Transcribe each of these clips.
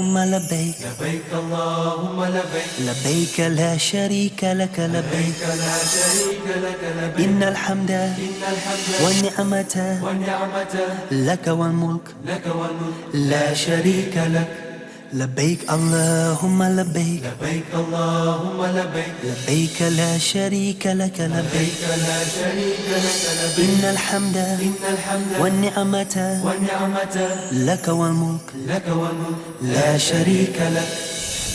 اللهم لبيك لبيك اللهم لبيك لبيك لا شريك لك لبيك لا شريك لك لبيك إن الحمد والنعمة والنعمة لك والملك لك والملك لا شريك لك لبيك اللهم لبيك لبيك اللهم لبيك لبيك لا شريك لك لبيك لا شريك لك لبيك إن الحمد والنعمة والنعمة لك والملك لك والملك لا شريك لك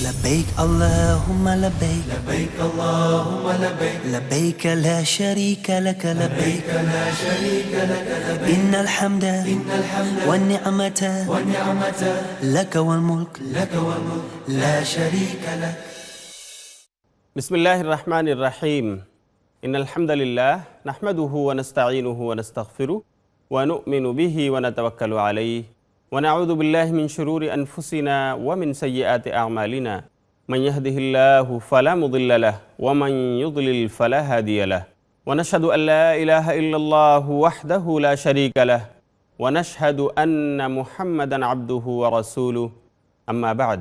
لبيك اللهم لبيك لبيك اللهم لبيك لبيك لا شريك لك لبيك لا شريك لك لبيك إن الحمد والنعمة والنعمة لك والملك لك والملك لا شريك لك. بسم الله الرحمن الرحيم. إن الحمد لله نحمده ونستعينه ونستغفره ونؤمن به ونتوكل عليه ونعوذ بالله من شرور أنفسنا ومن سيئات أعمالنا من يهده الله فلا مضل له ومن يضلل فلا هادي له ونشهد أن لا إله إلا الله وحده لا شريك له ونشهد أن محمدا عبده ورسوله أما بعد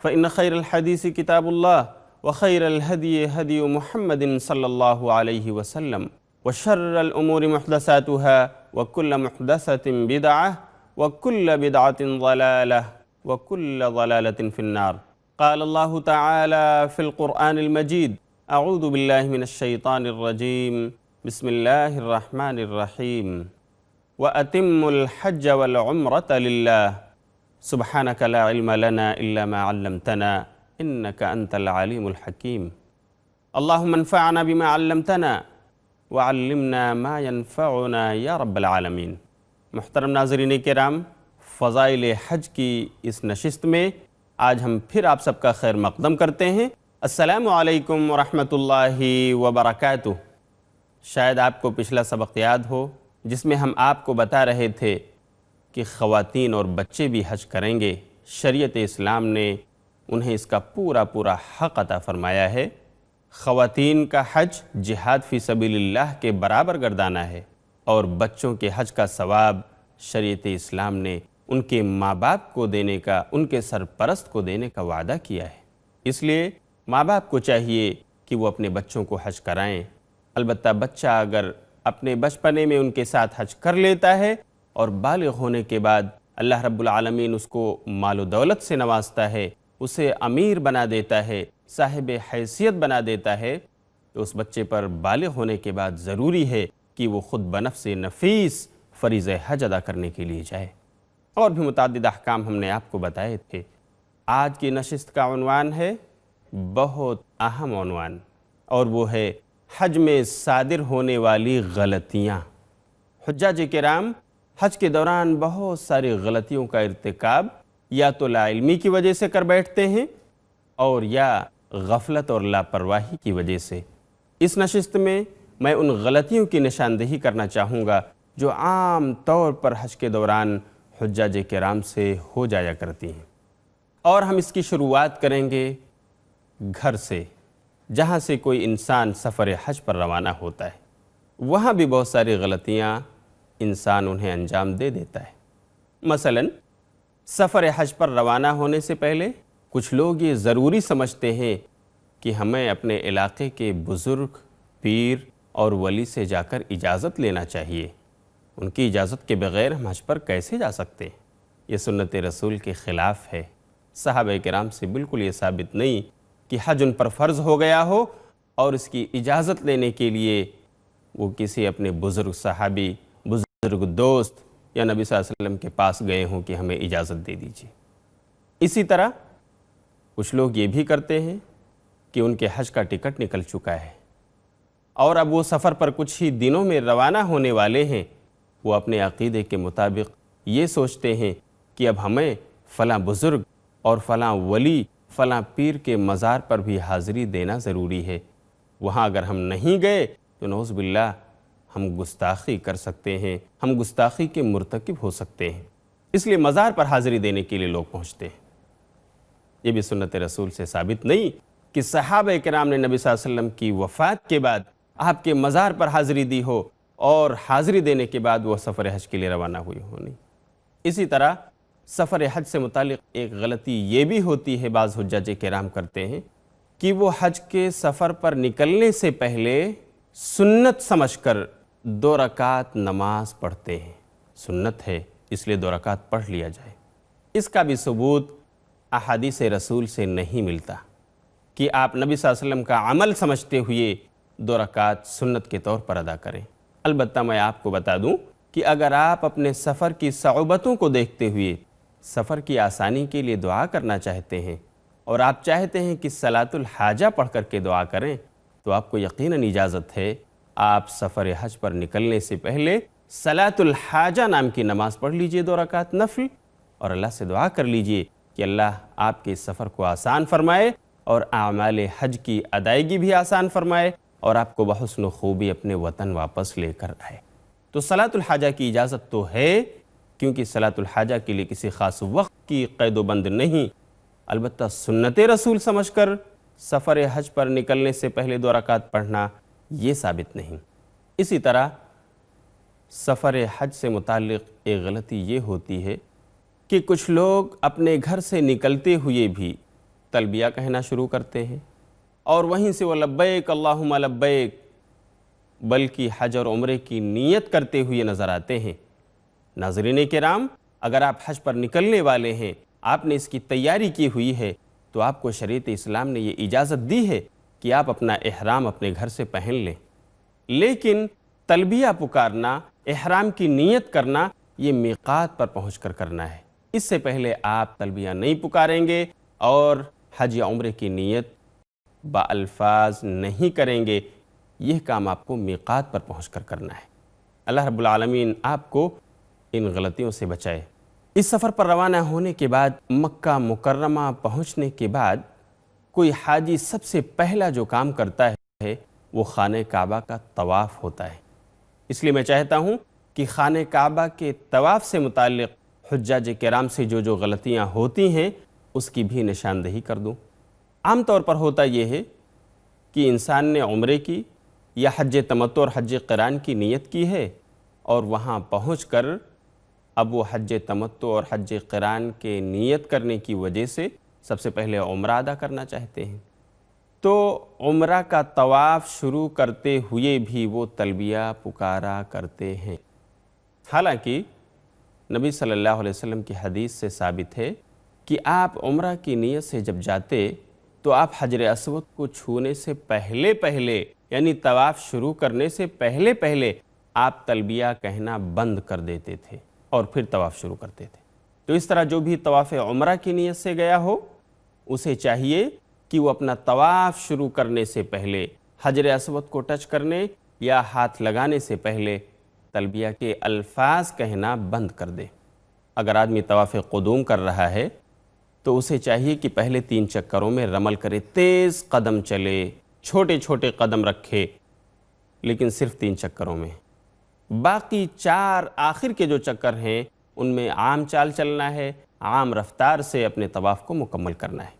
فإن خير الحديث كتاب الله وخير الهدي هدي محمد صلى الله عليه وسلم وشر الأمور محدثاتها وكل محدثة بدعة وكل بدعة ضلالة وكل ضلالة في النار. قال الله تعالى في القرآن المجيد: أعوذ بالله من الشيطان الرجيم بسم الله الرحمن الرحيم وأتموا الحج والعمرة لله سبحانك لا علم لنا إلا ما علمتنا إنك أنت العليم الحكيم. اللهم انفعنا بما علمتنا وعلمنا ما ينفعنا يا رب العالمین. محترم ناظرین کرام، فضائل حج کی اس نشست میں آج ہم پھر آپ سب کا خیر مقدم کرتے ہیں. السلام علیکم ورحمۃ اللہ وبرکاتہ. شاید آپ کو پچھلا سبق یاد ہو جس میں ہم آپ کو بتا رہے تھے کہ خواتین اور بچے بھی حج کریں گے. شریعت اسلام نے انہیں اس کا پورا حق عطا فرمایا ہے. خواتین کا حج جہاد فی سبیل اللہ کے برابر گردانا ہے اور بچوں کے حج کا ثواب شریعت اسلام نے ان کے ماں باپ کو دینے کا، ان کے سرپرست کو دینے کا وعدہ کیا ہے. اس لیے ماں باپ کو چاہیے کہ وہ اپنے بچوں کو حج کرائیں. البتہ بچہ اگر اپنے بچپنے میں ان کے ساتھ حج کر لیتا ہے اور بالغ ہونے کے بعد اللہ رب العالمین اس کو مال و دولت سے نوازتا ہے، اسے امیر بنا دیتا ہے، صاحب حیثیت بنا دیتا ہے، تو اس بچے پر بالغ ہونے کے بعد ضروری ہے کہ وہ خود بنفس نفیس فریضہ حج ادا کرنے کے لیے جائے. اور بھی متعدد احکام ہم نے آپ کو بتائے تھے. آج کی نشست کا عنوان ہے بہت اہم عنوان، اور وہ ہے حج میں صادر ہونے والی غلطیاں. حجاج کرام حج کے دوران بہت ساری غلطیوں کا ارتکاب یا تو لا علمی کی وجہ سے کر بیٹھتے ہیں اور یا غفلت اور لاپرواہی کی وجہ سے. اس نشست میں میں ان غلطیوں کی نشاندہی کرنا چاہوں گا جو عام طور پر حج کے دوران حجاج کرام سے ہو جایا کرتی ہیں. اور ہم اس کی شروعات کریں گے گھر سے، جہاں سے کوئی انسان سفر حج پر روانہ ہوتا ہے. وہاں بھی بہت ساری غلطیاں انسان انہیں انجام دے دیتا ہے. مثلا سفر حج پر روانہ ہونے سے پہلے کچھ لوگ یہ ضروری سمجھتے ہیں کہ ہمیں اپنے علاقے کے بزرگ، پیر اور ولی سے جا کر اجازت لینا چاہیے. ان کی اجازت کے بغیر ہم حج پر کیسے جا سکتے ہیں؟ یہ سنت رسول کے خلاف ہے. صحابہ کرام سے بالکل یہ ثابت نہیں کہ حج ان پر فرض ہو گیا ہو اور اس کی اجازت لینے کے لیے وہ کسی اپنے بزرگ صحابی، بزرگ دوست یا نبی صلی اللہ علیہ وسلم کے پاس گئے ہوں کہ ہمیں اجازت دے دیجیے. اسی طرح کچھ لوگ یہ بھی کرتے ہیں کہ ان کے حج کا ٹکٹ نکل چکا ہے اور اب وہ سفر پر کچھ ہی دنوں میں روانہ ہونے والے ہیں. وہ اپنے عقیدے کے مطابق یہ سوچتے ہیں کہ اب ہمیں فلاں بزرگ اور فلاں ولی، فلاں پیر کے مزار پر بھی حاضری دینا ضروری ہے. وہاں اگر ہم نہیں گئے تو نعوذ باللہ ہم گستاخی کر سکتے ہیں، ہم گستاخی کے مرتکب ہو سکتے ہیں. اس لیے مزار پر حاضری دینے کے لیے لوگ پہنچتے ہیں. یہ بھی سنت رسول سے ثابت نہیں کہ صحابہ کرام نے نبی صلی اللہ علیہ وسلم کی وفات کے بعد آپ کے مزار پر حاضری دی ہو اور حاضری دینے کے بعد وہ سفر حج کے لیے روانہ ہوئی ہونی. اسی طرح سفر حج سے متعلق ایک غلطی یہ بھی ہوتی ہے، بعض حجاج کرام کرتے ہیں کہ وہ حج کے سفر پر نکلنے سے پہلے سنت سمجھ کر 2 رکعت نماز پڑھتے ہیں۔ سنت ہے اس لیے 2 رکعت پڑھ لیا جائے۔ اس کا بھی ثبوت احادیث رسول سے نہیں ملتا کہ آپ نبی صلی اللہ علیہ وسلم کا عمل سمجھتے ہوئے 2 رکعت سنت کے طور پر ادا کریں۔ البتہ میں آپ کو بتا دوں کہ اگر آپ اپنے سفر کی صعوبتوں کو دیکھتے ہوئے سفر کی آسانی کے لیے دعا کرنا چاہتے ہیں اور آپ چاہتے ہیں کہ صلاۃ الحاجہ پڑھ کر کے دعا کریں، تو آپ کو یقیناً اجازت ہے آپ سفر حج پر نکلنے سے پہلے صلاۃ الحاجہ نام کی نماز پڑھ لیجئے 2 رکعت نفل، اور اللہ سے دعا کر لیجئے کہ اللہ آپ کے سفر کو آسان فرمائے اور اعمال حج کی ادائیگی بھی آسان فرمائے اور آپ کو بحسن و خوبی اپنے وطن واپس لے کر آئے۔ تو صلاۃ الحاجہ کی اجازت تو ہے، کیونکہ صلاۃ الحاجہ کے لیے کسی خاص وقت کی قید و بند نہیں، البتہ سنت رسول سمجھ کر سفر حج پر نکلنے سے پہلے 2 رکعت پڑھنا یہ ثابت نہیں۔ اسی طرح سفر حج سے متعلق ایک غلطی یہ ہوتی ہے کہ کچھ لوگ اپنے گھر سے نکلتے ہوئے بھی تلبیہ کہنا شروع کرتے ہیں اور وہیں سے وہ لبیک اللہم لبیک بلکہ حج اور عمرے کی نیت کرتے ہوئے نظر آتے ہیں۔ ناظرین کرام، اگر آپ حج پر نکلنے والے ہیں، آپ نے اس کی تیاری کی ہوئی ہے، تو آپ کو شریعت اسلام نے یہ اجازت دی ہے کہ آپ اپنا احرام اپنے گھر سے پہن لیں، لیکن تلبیہ پکارنا، احرام کی نیت کرنا، یہ میقات پر پہنچ کر کرنا ہے۔ اس سے پہلے آپ تلبیہ نہیں پکاریں گے اور حج یا عمرے کی نیت بالفاظ نہیں کریں گے، یہ کام آپ کو میقات پر پہنچ کر کرنا ہے۔ اللہ رب العالمین آپ کو ان غلطیوں سے بچائے۔ اس سفر پر روانہ ہونے کے بعد، مکہ مکرمہ پہنچنے کے بعد، کوئی حاجی سب سے پہلا جو کام کرتا ہے وہ خانہ کعبہ کا طواف ہوتا ہے۔ اس لیے میں چاہتا ہوں کہ خانہ کعبہ کے طواف سے متعلق حجاج کرام سے جو غلطیاں ہوتی ہیں اس کی بھی نشاندہی کر دوں۔ عام طور پر ہوتا یہ ہے کہ انسان نے عمرے کی یا حج تمتع اور حج قران کی نیت کی ہے اور وہاں پہنچ کر اب وہ حج تمتع اور حج قران کے نیت کرنے کی وجہ سے سب سے پہلے عمرہ ادا کرنا چاہتے ہیں، تو عمرہ کا طواف شروع کرتے ہوئے بھی وہ تلبیہ پکارا کرتے ہیں۔ حالانکہ نبی صلی اللہ علیہ وسلم کی حدیث سے ثابت ہے کہ آپ عمرہ کی نیت سے جب جاتے تو آپ حجر اسود کو چھونے سے پہلے یعنی طواف شروع کرنے سے پہلے آپ تلبیہ کہنا بند کر دیتے تھے اور پھر طواف شروع کرتے تھے۔ تو اس طرح جو بھی طواف عمرہ کی نیت سے گیا ہو، اسے چاہیے کہ وہ اپنا طواف شروع کرنے سے پہلے حجر اسود کو ٹچ کرنے یا ہاتھ لگانے سے پہلے تلبیہ کے الفاظ کہنا بند کر دے۔ اگر آدمی طواف قدوم کر رہا ہے تو اسے چاہیے کہ پہلے 3 چکروں میں رمل کرے، تیز قدم چلے، چھوٹے چھوٹے قدم رکھے، لیکن صرف 3 چکروں میں۔ باقی 4 آخر کے جو چکر ہیں ان میں عام چال چلنا ہے، عام رفتار سے اپنے طواف کو مکمل کرنا ہے۔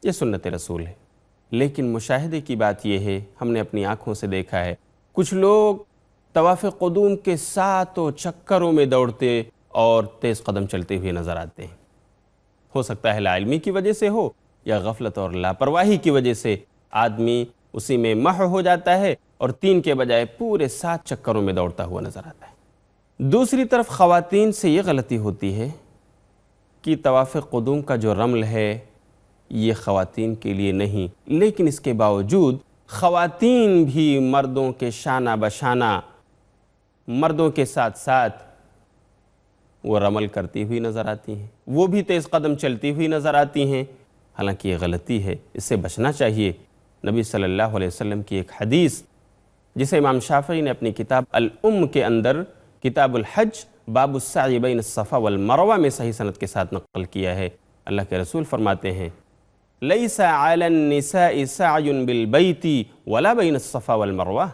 یہ سنت رسول ہے۔ لیکن مشاہدے کی بات یہ ہے، ہم نے اپنی آنکھوں سے دیکھا ہے، کچھ لوگ طواف قدوم کے 7 چکروں میں دوڑتے اور تیز قدم چلتے ہوئے نظر آتے ہیں۔ ہو سکتا ہے لاعلمی کی وجہ سے ہو یا غفلت اور لاپرواہی کی وجہ سے آدمی اسی میں محو ہو جاتا ہے اور 3 کے بجائے پورے 7 چکروں میں دوڑتا ہوا نظر آتا ہے۔ دوسری طرف خواتین سے یہ غلطی ہوتی ہے کہ طواف قدوم کا جو رمل ہے یہ خواتین کے لیے نہیں، لیکن اس کے باوجود خواتین بھی مردوں کے شانہ بشانہ، مردوں کے ساتھ ساتھ وہ رمل کرتی ہوئی نظر آتی ہیں، وہ بھی تیز قدم چلتی ہوئی نظر آتی ہیں۔ حالانکہ یہ غلطی ہے، اس سے بچنا چاہیے۔ نبی صلی اللہ علیہ وسلم کی ایک حدیث جسے امام شافعی نے اپنی کتاب الام کے اندر کتاب الحج باب السعی بین الصفا والمروہ میں صحیح سند کے ساتھ نقل کیا ہے۔ اللہ کے رسول فرماتے ہیں لیس علی النساء سعی بالبیت ولا بین الصفا والمروہ،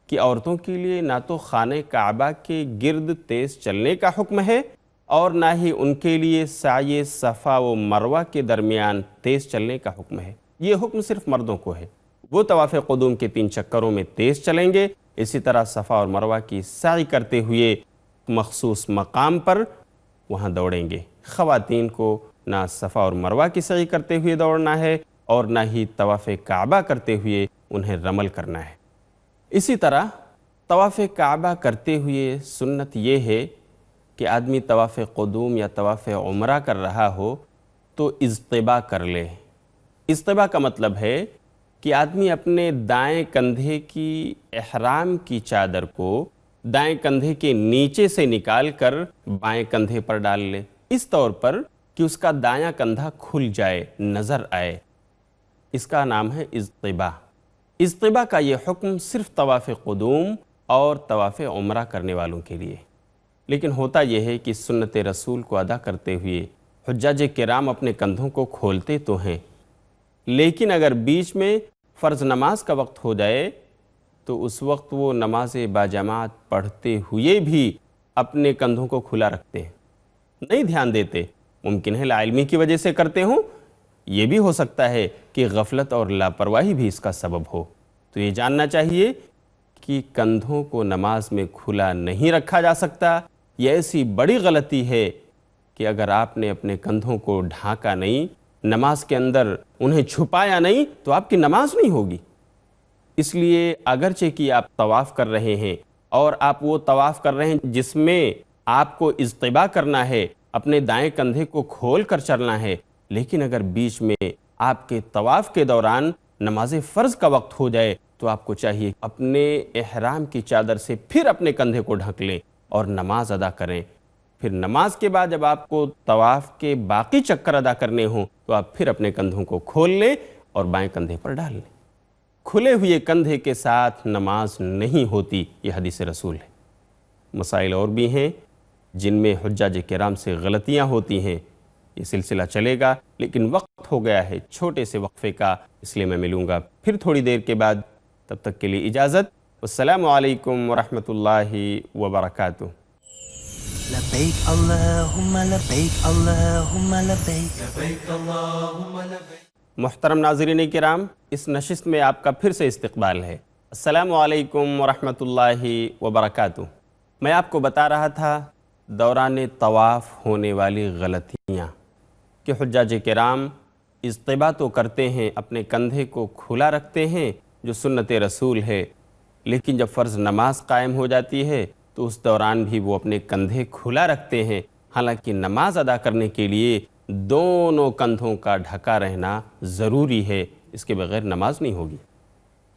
کہ عورتوں کے لیے نہ تو خانہ کعبہ کے گرد تیز چلنے کا حکم ہے اور نہ ہی ان کے لیے سعی صفا و مروہ کے درمیان تیز چلنے کا حکم ہے۔ یہ حکم صرف مردوں کو ہے۔ وہ طواف قدوم کے 3 چکروں میں تیز چلیں گے، اسی طرح صفا اور مروہ کی سعی کرتے ہوئے مخصوص مقام پر وہاں دوڑیں گے۔ خواتین کو نہ صفا اور مروہ کی سعی کرتے ہوئے دوڑنا ہے اور نہ ہی طواف کعبہ کرتے ہوئے انہیں رمل کرنا ہے۔ اسی طرح طواف کعبہ کرتے ہوئے سنت یہ ہے کہ آدمی طواف قدوم یا طواف عمرہ کر رہا ہو تو اضطباء کر لے۔ اضطباء کا مطلب ہے کہ آدمی اپنے دائیں کندھے کی احرام کی چادر کو دائیں کندھے کے نیچے سے نکال کر بائیں کندھے پر ڈال لے، اس طور پر کہ اس کا دایاں کندھا کھل جائے، نظر آئے۔ اس کا نام ہے اضطباء۔ اضطباء کا یہ حکم صرف طواف قدوم اور طواف عمرہ کرنے والوں کے لیے۔ لیکن ہوتا یہ ہے کہ سنت رسول کو ادا کرتے ہوئے حجاج کرام اپنے کندھوں کو کھولتے تو ہیں، لیکن اگر بیچ میں فرض نماز کا وقت ہو جائے تو اس وقت وہ نماز باجماعت پڑھتے ہوئے بھی اپنے کندھوں کو کھلا رکھتے ہیں، نہیں دھیان دیتے۔ ممکن ہے لاعلمی کی وجہ سے کرتے ہوں، یہ بھی ہو سکتا ہے کہ غفلت اور لاپرواہی بھی اس کا سبب ہو۔ تو یہ جاننا چاہیے کہ کندھوں کو نماز میں کھلا نہیں رکھا جا سکتا۔ یہ ایسی بڑی غلطی ہے کہ اگر آپ نے اپنے کندھوں کو ڈھانکا نہیں، نماز کے اندر انہیں چھپایا نہیں، تو آپ کی نماز نہیں ہوگی۔ اس لیے اگرچہ کہ آپ طواف کر رہے ہیں اور آپ وہ طواف کر رہے ہیں جس میں آپ کو اضطباء کرنا ہے، اپنے دائیں کندھے کو کھول کر چلنا ہے، لیکن اگر بیچ میں آپ کے طواف کے دوران نماز فرض کا وقت ہو جائے تو آپ کو چاہیے اپنے احرام کی چادر سے پھر اپنے کندھے کو ڈھک لیں اور نماز ادا کریں۔ پھر نماز کے بعد جب آپ کو طواف کے باقی چکر ادا کرنے ہوں تو آپ پھر اپنے کندھوں کو کھول لیں اور بائیں کندھے پر ڈال لیں۔ کھلے ہوئے کندھے کے ساتھ نماز نہیں ہوتی، یہ حدیث رسول ہے۔ مسائل اور بھی ہیں جن میں حجاج کرام سے غلطیاں ہوتی ہیں، یہ سلسلہ چلے گا، لیکن وقت ہو گیا ہے چھوٹے سے وقفے کا، اس لیے میں ملوں گا پھر تھوڑی دیر کے بعد۔ تب تک کے لیے اجازت۔ السلام علیکم ورحمۃ اللہ وبرکاتہ۔ لبيك اللهم لبيك اللهم لبيك لبيك اللهم لبيك۔ محترم ناظرین کرام، اس نشست میں آپ کا پھر سے استقبال ہے۔ السلام علیکم ورحمۃ اللہ وبرکاتہ۔ میں آپ کو بتا رہا تھا دوران طواف ہونے والی غلطیاں، کہ حجاج کرام اضطباء تو کرتے ہیں، اپنے کندھے کو کھلا رکھتے ہیں جو سنت رسول ہے، لیکن جب فرض نماز قائم ہو جاتی ہے تو اس دوران بھی وہ اپنے کندھے کھلا رکھتے ہیں، حالانکہ نماز ادا کرنے کے لیے دونوں کندھوں کا ڈھکا رہنا ضروری ہے، اس کے بغیر نماز نہیں ہوگی۔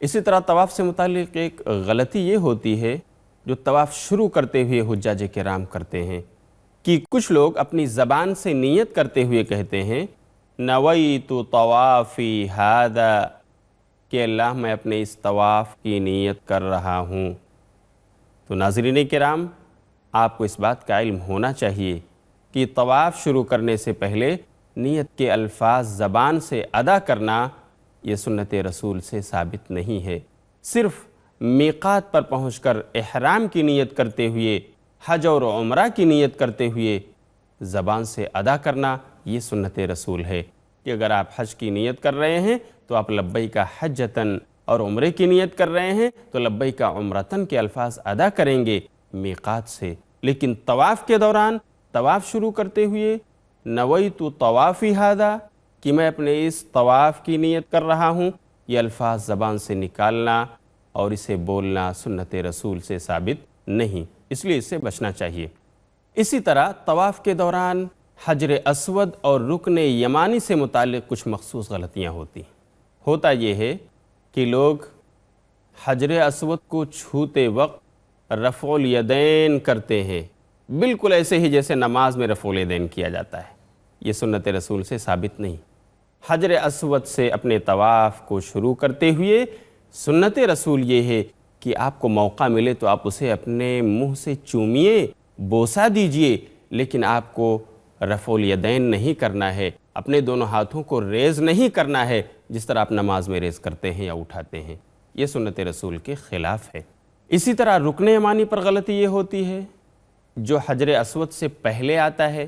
اسی طرح طواف سے متعلق ایک غلطی یہ ہوتی ہے جو طواف شروع کرتے ہوئے حجاج کرام کرتے ہیں، کہ کچھ لوگ اپنی زبان سے نیت کرتے ہوئے کہتے ہیں نویت طوافی ھذا، کہ اللہ میں اپنے اس طواف کی نیت کر رہا ہوں۔ تو ناظرین کرام، آپ کو اس بات کا علم ہونا چاہیے کہ طواف شروع کرنے سے پہلے نیت کے الفاظ زبان سے ادا کرنا یہ سنت رسول سے ثابت نہیں ہے۔ صرف میقات پر پہنچ کر احرام کی نیت کرتے ہوئے، حج اور عمرہ کی نیت کرتے ہوئے زبان سے ادا کرنا یہ سنت رسول ہے، کہ اگر آپ حج کی نیت کر رہے ہیں تو آپ لبیک حجتن، اور عمرے کی نیت کر رہے ہیں تو لبیک عمرتن کے الفاظ ادا کریں گے میقات سے۔ لیکن طواف کے دوران، طواف شروع کرتے ہوئے نویت طوافی ھذا، کہ میں اپنے اس طواف کی نیت کر رہا ہوں، یہ الفاظ زبان سے نکالنا اور اسے بولنا سنت رسول سے ثابت نہیں، اس لیے اس سے بچنا چاہیے۔ اسی طرح طواف کے دوران حجر اسود اور رکن یمانی سے متعلق کچھ مخصوص غلطیاں ہوتی ہیں۔ ہوتا یہ ہے کہ لوگ حجر اسود کو چھوتے وقت رفع الیدین کرتے ہیں، بالکل ایسے ہی جیسے نماز میں رفع الیدین کیا جاتا ہے، یہ سنت رسول سے ثابت نہیں۔ حجر اسود سے اپنے طواف کو شروع کرتے ہوئے سنت رسول یہ ہے کہ آپ کو موقع ملے تو آپ اسے اپنے منہ سے چومیے، بوسہ دیجئے، لیکن آپ کو رفع الیدین نہیں کرنا ہے، اپنے دونوں ہاتھوں کو ریز نہیں کرنا ہے جس طرح آپ نماز میں ریز کرتے ہیں یا اٹھاتے ہیں، یہ سنت رسول کے خلاف ہے۔ اسی طرح رکن یمانی پر غلطی یہ ہوتی ہے جو حجر اسود سے پہلے آتا ہے،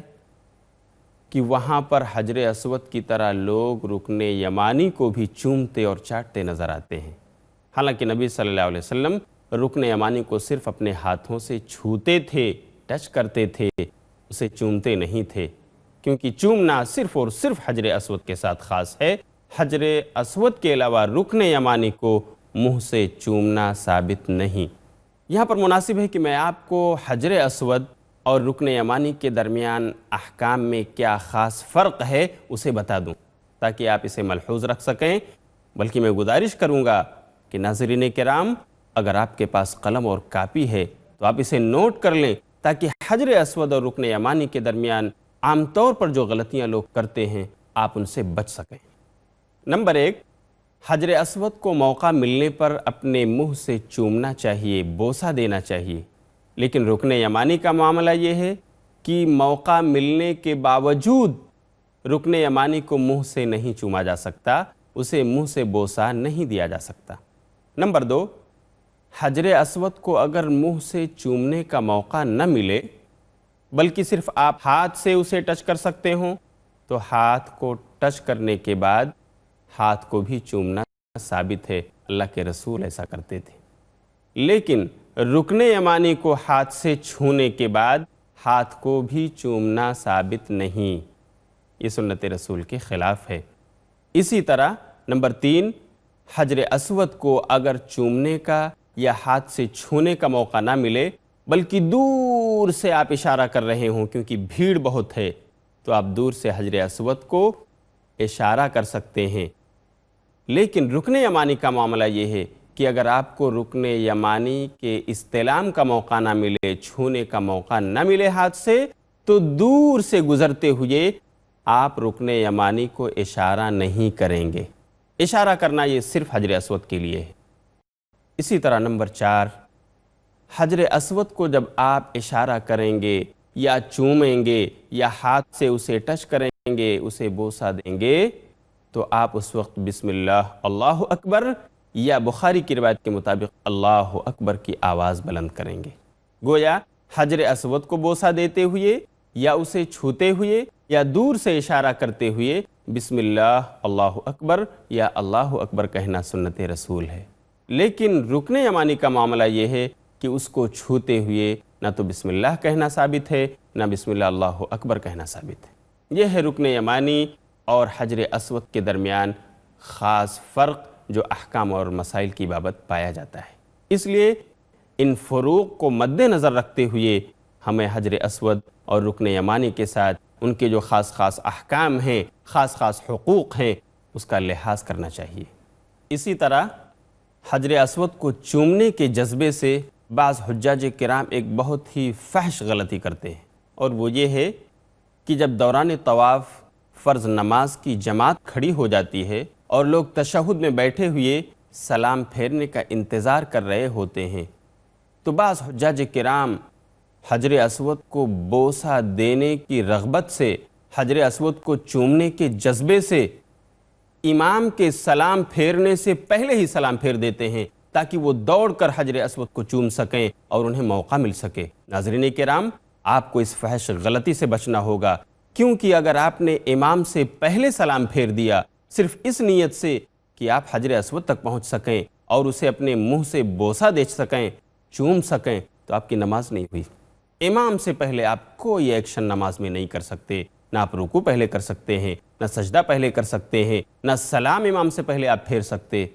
کہ وہاں پر حجر اسود کی طرح لوگ رکن یمانی کو بھی چومتے اور چاٹتے نظر آتے ہیں، حالانکہ نبی صلی اللہ علیہ وسلم رکن یمانی کو صرف اپنے ہاتھوں سے چھوتے تھے، ٹچ کرتے تھے، اسے چومتے نہیں تھے۔ کیونکہ چومنا صرف اور صرف حجر اسود کے ساتھ خاص ہے۔ حجر اسود کے علاوہ رکن یمانی کو منہ سے چومنا ثابت نہیں۔ یہاں پر مناسب ہے کہ میں آپ کو حجر اسود اور رکن یمانی کے درمیان احکام میں کیا خاص فرق ہے اسے بتا دوں، تاکہ آپ اسے ملحوظ رکھ سکیں۔ بلکہ میں گزارش کروں گا کہ ناظرین کرام، اگر آپ کے پاس قلم اور کاپی ہے تو آپ اسے نوٹ کر لیں، تاکہ حجر اسود اور رکن یمانی کے درمیان عام طور پر جو غلطیاں لوگ کرتے ہیں آپ ان سے بچ سکیں۔ نمبر 1، حجر اسود کو موقع ملنے پر اپنے منہ سے چومنا چاہیے، بوسہ دینا چاہیے۔ لیکن رکن یمانی کا معاملہ یہ ہے کہ موقع ملنے کے باوجود رکن یمانی کو منہ سے نہیں چوما جا سکتا، اسے منہ سے بوسہ نہیں دیا جا سکتا۔ نمبر 2، حجر اسود کو اگر منہ سے چومنے کا موقع نہ ملے بلکہ صرف آپ ہاتھ سے اسے ٹچ کر سکتے ہوں تو ہاتھ کو ٹچ کرنے کے بعد ہاتھ کو بھی چومنا ثابت ہے، اللہ کے رسول ایسا کرتے تھے۔ لیکن رکن یمانی کو ہاتھ سے چھونے کے بعد ہاتھ کو بھی چومنا ثابت نہیں، یہ سنت رسول کے خلاف ہے۔ اسی طرح نمبر 3، حجر اسود کو اگر چومنے کا یا ہاتھ سے چھونے کا موقع نہ ملے بلکہ دور سے آپ اشارہ کر رہے ہوں، کیونکہ بھیڑ بہت ہے تو آپ دور سے حجر اسود کو اشارہ کر سکتے ہیں۔ لیکن رکن یمانی کا معاملہ یہ ہے کہ اگر آپ کو رکن یمانی کے استلام کا موقع نہ ملے، چھونے کا موقع نہ ملے ہاتھ سے، تو دور سے گزرتے ہوئے آپ رکن یمانی کو اشارہ نہیں کریں گے۔ اشارہ کرنا یہ صرف حجر اسود کے لیے ہے۔ اسی طرح نمبر 4، حجر اسود کو جب آپ اشارہ کریں گے یا چومیں گے یا ہاتھ سے اسے ٹچ کریں گے، اسے بوسہ دیں گے، تو آپ اس وقت بسم اللہ، اللہ اکبر یا بخاری کی روایت کے مطابق اللہ اکبر کی آواز بلند کریں گے۔ گویا حجر اسود کو بوسہ دیتے ہوئے یا اسے چھوتے ہوئے یا دور سے اشارہ کرتے ہوئے بسم اللہ، اللہ اکبر یا اللہ اکبر کہنا سنت رسول ہے۔ لیکن رکن یمانی کا معاملہ یہ ہے کہ اس کو چھوتے ہوئے نہ تو بسم اللہ کہنا ثابت ہے، نہ بسم اللہ اللہ اکبر کہنا ثابت ہے۔ یہ ہے رکن یمانی اور حجر اسود کے درمیان خاص فرق جو احکام اور مسائل کی بابت پایا جاتا ہے۔ اس لیے ان فروق کو مد نظر رکھتے ہوئے ہمیں حجر اسود اور رکن یمانی کے ساتھ ان کے جو خاص احکام ہیں، خاص حقوق ہیں، اس کا لحاظ کرنا چاہیے۔ اسی طرح حجر اسود کو چومنے کے جذبے سے بعض حجاج کرام ایک بہت ہی فحش غلطی کرتے ہیں، اور وہ یہ ہے کہ جب دوران طواف فرض نماز کی جماعت کھڑی ہو جاتی ہے اور لوگ تشہد میں بیٹھے ہوئے سلام پھیرنے کا انتظار کر رہے ہوتے ہیں، تو بعض حجاج کرام حجر اسود کو بوسہ دینے کی رغبت سے، حجر اسود کو چومنے کے جذبے سے امام کے سلام پھیرنے سے پہلے ہی سلام پھیر دیتے ہیں تاکہ وہ دوڑ کر حجر اسود کو چوم سکیں اور انہیں موقع مل سکے۔ ناظرین کرام، آپ کو اس فحش غلطی سے بچنا ہوگا، کیونکہ اگر آپ نے امام سے پہلے سلام پھیر دیا صرف اس نیت سے کہ آپ حجر اسود تک پہنچ سکیں اور اسے اپنے منہ سے بوسہ دے سکیں، چوم سکیں، تو آپ کی نماز نہیں ہوئی۔ امام سے پہلے آپ کوئی ایکشن نماز میں نہیں کر سکتے، نہ آپ رکوع پہلے کر سکتے ہیں، نہ سجدہ پہلے کر سکتے ہیں، نہ سلام امام سے پہلے آپ پھیر سکتے۔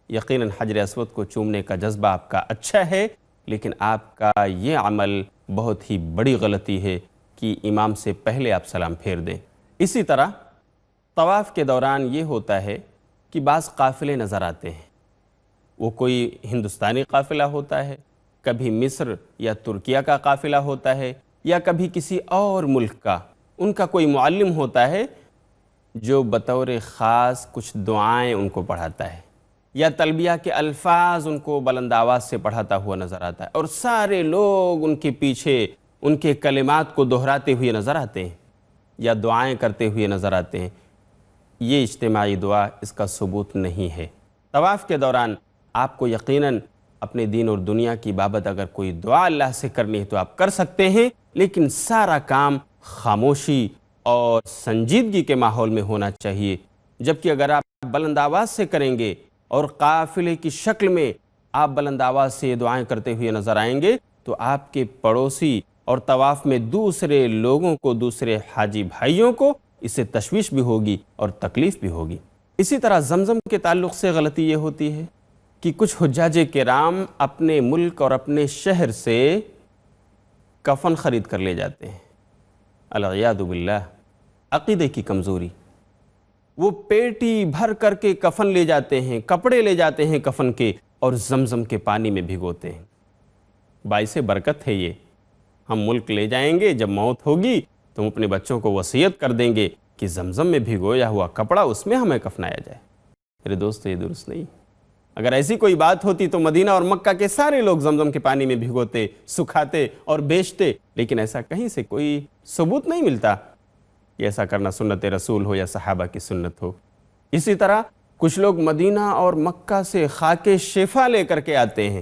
یقیناً حجر اسود کو چومنے کا جذبہ آپ کا اچھا ہے، لیکن آپ کا یہ عمل بہت ہی بڑی غلطی ہے کہ امام سے پہلے آپ سلام پھیر دیں۔ اسی طرح طواف کے دوران یہ ہوتا ہے کہ بعض قافلے نظر آتے ہیں، وہ کوئی ہندوستانی قافلہ ہوتا ہے، کبھی مصر یا ترکیہ کا قافلہ ہوتا ہے، یا کبھی کسی اور ملک کا، ان کا کوئی معلم ہوتا ہے جو بطور خاص کچھ دعائیں ان کو پڑھاتا ہے، یا تلبیہ کے الفاظ ان کو بلند آواز سے پڑھاتا ہوا نظر آتا ہے، اور سارے لوگ ان کے پیچھے ان کے کلمات کو دہراتے ہوئے نظر آتے ہیں یا دعائیں کرتے ہوئے نظر آتے ہیں۔ یہ اجتماعی دعا اس کا ثبوت نہیں ہے۔ طواف کے دوران آپ کو یقیناً اپنے دین اور دنیا کی بابت اگر کوئی دعا اللہ سے کرنی ہے تو آپ کر سکتے ہیں، لیکن سارا کام خاموشی اور سنجیدگی کے ماحول میں ہونا چاہیے۔ جبکہ اگر آپ بلند آواز سے کریں گے اور قافلے کی شکل میں آپ بلند آواز سے یہ دعائیں کرتے ہوئے نظر آئیں گے تو آپ کے پڑوسی اور طواف میں دوسرے لوگوں کو، دوسرے حاجی بھائیوں کو اس سے تشویش بھی ہوگی اور تکلیف بھی ہوگی۔ اسی طرح زمزم کے تعلق سے غلطی یہ ہوتی ہے کہ کچھ حجاج کرام اپنے ملک اور اپنے شہر سے کفن خرید کر لے جاتے ہیں۔ العیاذ باللہ، عقیدے کی کمزوری۔ وہ پیٹی بھر کر کے کفن لے جاتے ہیں، کپڑے لے جاتے ہیں کفن کے، اور زمزم کے پانی میں بھگوتے ہیں۔ باعث برکت ہے یہ۔ ہم ملک لے جائیں گے، جب موت ہوگی تو ہم اپنے بچوں کو وصیت کر دیں گے کہ زمزم میں بھگویا ہوا کپڑا اس میں ہمیں کفنایا جائے۔ میرے دوستو، یہ درست نہیں۔ اگر ایسی کوئی بات ہوتی تو مدینہ اور مکہ کے سارے لوگ زمزم کے پانی میں بھگوتے، سکھاتے اور بیچتے، لیکن ایسا کہیں سے کوئی ثبوت نہیں ملتا کہ ایسا کرنا سنت رسول ہو یا صحابہ کی سنت ہو۔ اسی طرح کچھ لوگ مدینہ اور مکہ سے خاک شفا لے کر کے آتے ہیں۔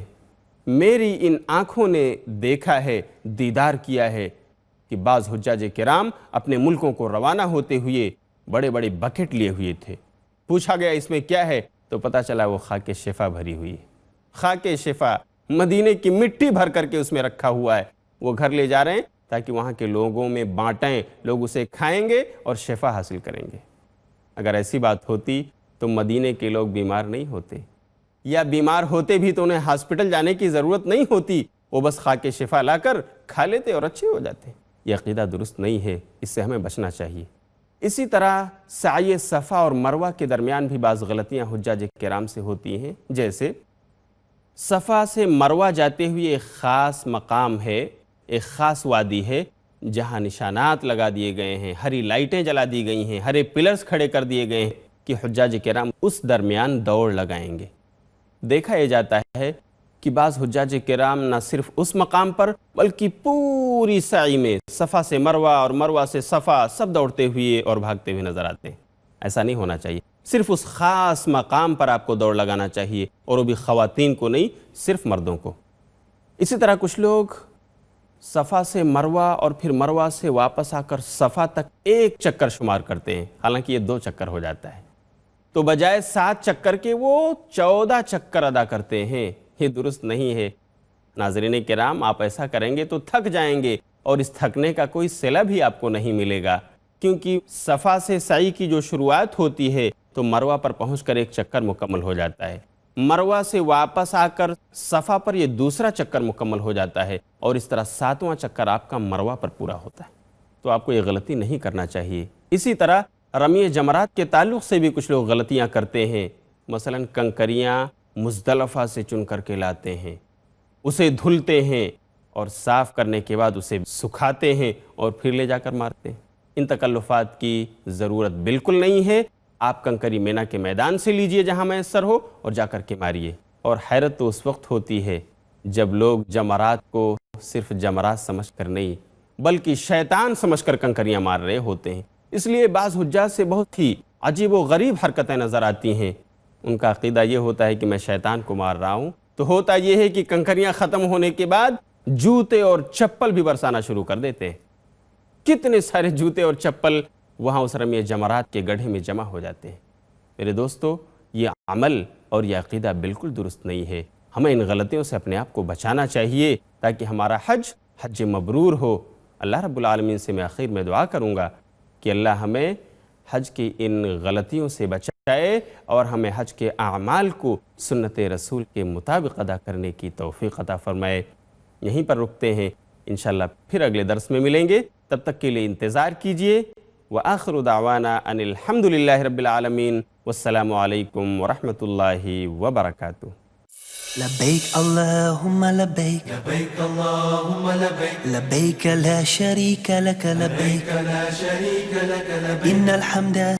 میری ان آنکھوں نے دیکھا ہے، دیدار کیا ہے کہ بعض حجاج کرام اپنے ملکوں کو روانہ ہوتے ہوئے بڑے بڑے بکٹ لیے ہوئے تھے۔ پوچھا گیا اس میں کیا ہے تو پتہ چلا وہ خاک شفا بھری ہوئی ہے۔ خاک شفا مدینے کی مٹی بھر کر کے اس میں رکھا ہوا ہے، وہ گھر لے جا رہے ہیں تاکہ وہاں کے لوگوں میں بانٹیں، لوگ اسے کھائیں گے اور شفا حاصل کریں گے۔ اگر ایسی بات ہوتی تو مدینے کے لوگ بیمار نہیں ہوتے، یا بیمار ہوتے بھی تو انہیں ہاسپٹل جانے کی ضرورت نہیں ہوتی، وہ بس خاک شفا لا کر کھا لیتے اور اچھے ہو جاتے۔ یہ عقیدہ درست نہیں ہے، اس سے ہمیں بچنا چاہیے۔ اسی طرح سعی صفا اور مروہ کے درمیان بھی بعض غلطیاں حجاج کرام سے ہوتی ہیں، جیسے صفا سے مروہ جاتے ہوئے ایک خاص مقام ہے، ایک خاص وادی ہے جہاں نشانات لگا دیے گئے ہیں، ہری لائٹیں جلا دی گئی ہیں، ہرے پلرز کھڑے کر دیے گئے ہیں کہ حجاج کرام اس درمیان دوڑ لگائیں گے۔ دیکھا یہ جاتا ہے کہ بعض حجاج کرام نہ صرف اس مقام پر بلکہ پوری سعی میں صفا سے مروہ اور مروہ سے صفا سب دوڑتے ہوئے اور بھاگتے ہوئے نظر آتے ہیں۔ ایسا نہیں ہونا چاہیے۔ صرف اس خاص مقام پر آپ کو دوڑ لگانا چاہیے، اور وہ بھی خواتین کو نہیں، صرف مردوں کو۔ اسی طرح کچھ لوگ صفا سے مروہ اور پھر مروہ سے واپس آ کر صفا تک ایک چکر شمار کرتے ہیں، حالانکہ یہ 2 چکر ہو جاتا ہے، تو بجائے 7 چکر کے وہ 14 چکر ادا کرتے ہیں۔ یہ درست نہیں ہے۔ ناظرین کرام، آپ ایسا کریں گے تو تھک جائیں گے، اور اس تھکنے کا کوئی صلہ بھی آپ کو نہیں ملے گا، کیونکہ صفا سے سعی کی جو شروعات ہوتی ہے تو مروہ پر پہنچ کر ایک چکر مکمل ہو جاتا ہے، مروہ سے واپس آ کر صفا پر یہ دوسرا چکر مکمل ہو جاتا ہے، اور اس طرح 7واں چکر آپ کا مروہ پر پورا ہوتا ہے۔ تو آپ کو یہ غلطی نہیں کرنا چاہیے۔ اسی طرح رمی جمرات کے تعلق سے بھی کچھ لوگ غلطیاں کرتے ہیں۔ مثلا کنکریاں مزدلفہ سے چن کر کے لاتے ہیں، اسے دھلتے ہیں اور صاف کرنے کے بعد اسے سکھاتے ہیں اور پھر لے جا کر مارتے ہیں۔ ان تکلفات کی ضرورت بالکل نہیں ہے۔ آپ کنکری مینا کے میدان سے لیجئے جہاں میسر ہو اور جا کر کے ماریے۔ اور حیرت تو اس وقت ہوتی ہے جب لوگ جمرات کو صرف جمرات سمجھ کر نہیں بلکہ شیطان سمجھ کر کنکریاں مار رہے ہوتے ہیں۔ اس لیے بعض حجاج سے بہت ہی عجیب و غریب حرکتیں نظر آتی ہیں۔ ان کا عقیدہ یہ ہوتا ہے کہ میں شیطان کو مار رہا ہوں، تو ہوتا یہ ہے کہ کنکریاں ختم ہونے کے بعد جوتے اور چپل بھی برسانا شروع کر دیتے ہیں۔ کتنے سارے جوتے اور چپل وہاں اس رمی جمرات کے گڑھے میں جمع ہو جاتے ہیں۔ میرے دوستو، یہ عمل اور یہ عقیدہ بالکل درست نہیں ہے۔ ہمیں ان غلطیوں سے اپنے آپ کو بچانا چاہیے تاکہ ہمارا حج مبرور ہو۔ اللہ رب العالمین سے میں آخر میں دعا کروں گا کہ اللہ ہمیں حج کی ان غلطیوں سے بچائے اور ہمیں حج کے اعمال کو سنت رسول کے مطابق ادا کرنے کی توفیق عطا فرمائے۔ یہیں پر رکتے ہیں، انشاءاللہ پھر اگلے درس میں ملیں گے۔ تب تک کے لیے انتظار کیجئے۔ وآخر دعوانا ان الحمد للہ رب العالمین، والسلام علیکم ورحمۃ اللہ وبرکاتہ۔ لبيك اللهم لبيك لبيك اللهم لبيك لبيك لا شريك لك لبيك لا شريك لك لبيك إن الحمد